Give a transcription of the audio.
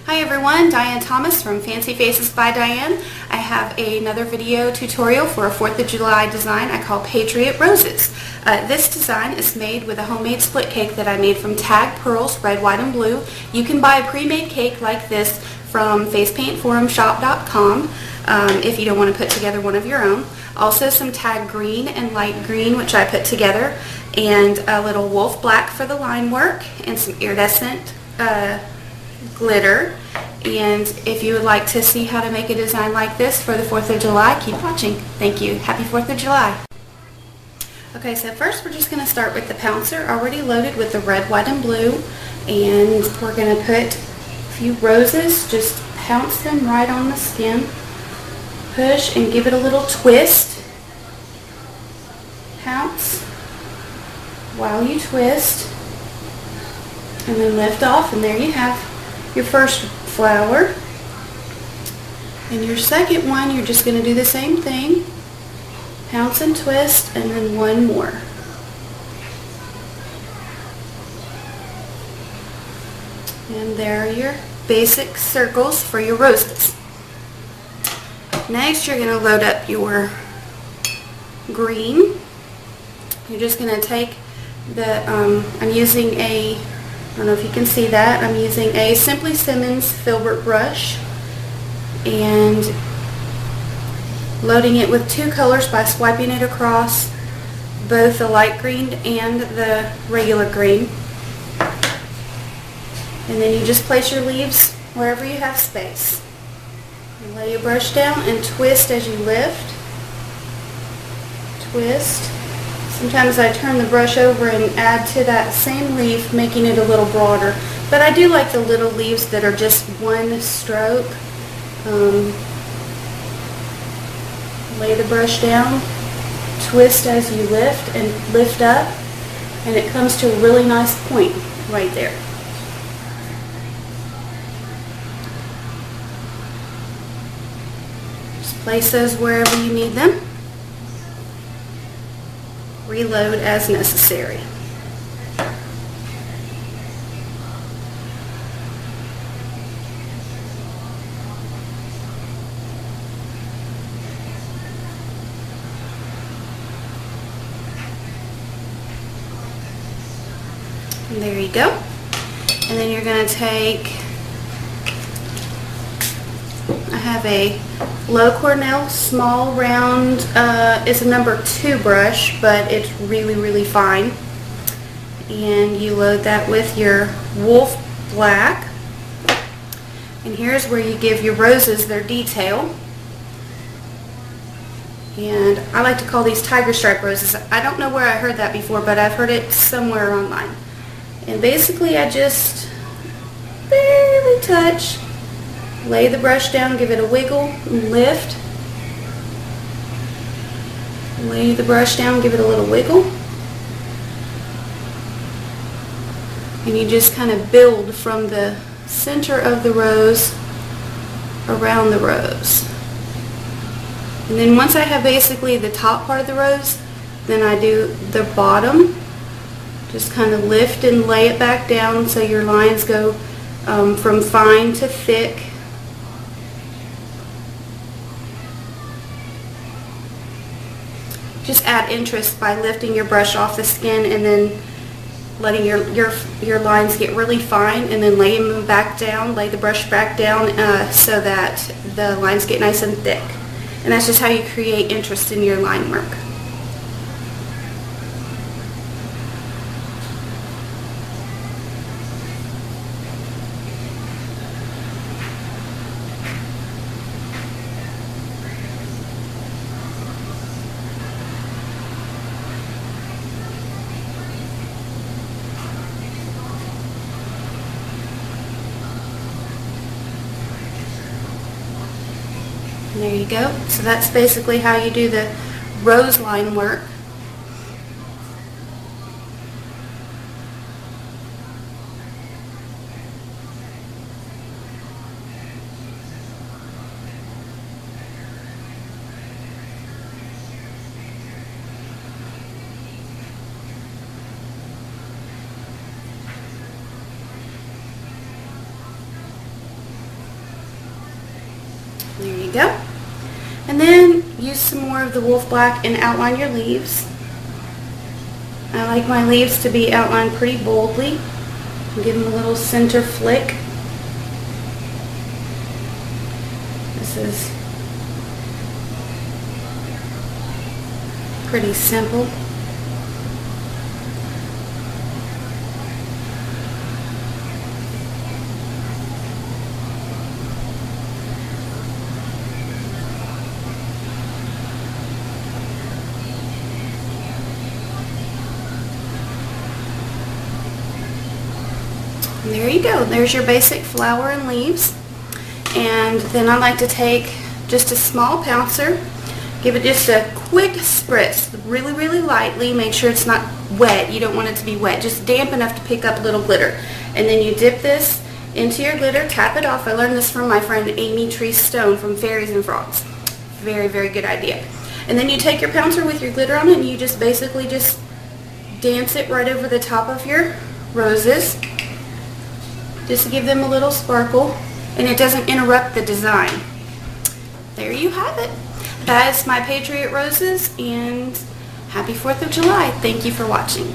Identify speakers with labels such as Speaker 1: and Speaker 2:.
Speaker 1: Hi everyone, Diane Thomas from Fancy Faces by Diane. I have another video tutorial for a 4th of July design I call Patriot Roses. This design is made with a homemade split cake that I made from tag pearls, red, white, and blue. You can buy a pre-made cake like this from facepaintforumshop.com if you don't want to put together one of your own. Also some tag green and light green, which I put together, and a little wolf black for the line work, and some iridescent glitter. And if you would like to see how to make a design like this for the 4th of July, keep watching. Thank you. Happy 4th of July. Okay, so first we're just going to start with the pouncer already loaded with the red, white, and blue. And we're going to put a few roses, just pounce them right on the skin. Push and give it a little twist. Pounce while you twist. And then lift off, and there you have your first flower. And your second one, you're just going to do the same thing. Pounce and twist, and then one more. And there are your basic circles for your roses. Next, you're going to load up your green. You're just going to take the, I'm using a, I don't know if you can see that, I'm using a Simply Simmons filbert brush and loading it with two colors by swiping it across both the light green and the regular green. And then you just place your leaves wherever you have space. And lay your brush down and twist as you lift. Twist. Sometimes I turn the brush over and add to that same leaf, making it a little broader. But I do like the little leaves that are just one stroke. Lay the brush down, twist as you lift and lift up, and it comes to a really nice point right there. Just place those wherever you need them. Reload as necessary. And there you go. And then you're going to take, I have a Low Cornell small round, it's a number 2 brush, but it's really fine. And you load that with your wolf black. And here's where you give your roses their detail. And I like to call these tiger stripe roses. I don't know where I heard that before, but I've heard it somewhere online. And basically I just barely touch. Lay the brush down, give it a wiggle, and lift. Lay the brush down, give it a little wiggle. And you just kind of build from the center of the rose around the rose. And then once I have basically the top part of the rose, then I do the bottom. Just kind of lift and lay it back down so your lines go from fine to thick. Just add interest by lifting your brush off the skin and then letting your lines get really fine, and then lay them back down, lay the brush back down so that the lines get nice and thick. And that's just how you create interest in your line work. And there you go. So that's basically how you do the rose line work. There you go. And then use some more of the wolf black and outline your leaves. I like my leaves to be outlined pretty boldly. Give them a little center flick. This is pretty simple. And there you go. There's your basic flower and leaves. And then I like to take just a small pouncer, give it just a quick spritz, really, really lightly. Make sure it's not wet. You don't want it to be wet. Just damp enough to pick up a little glitter. And then you dip this into your glitter, tap it off. I learned this from my friend Amy Tree Stone from Fairies and Frogs. Very, very good idea. And then you take your pouncer with your glitter on it and you just basically just dance it right over the top of your roses, just to give them a little sparkle, and it doesn't interrupt the design. There you have it. That's my Patriot Roses, and happy 4th of July. Thank you for watching.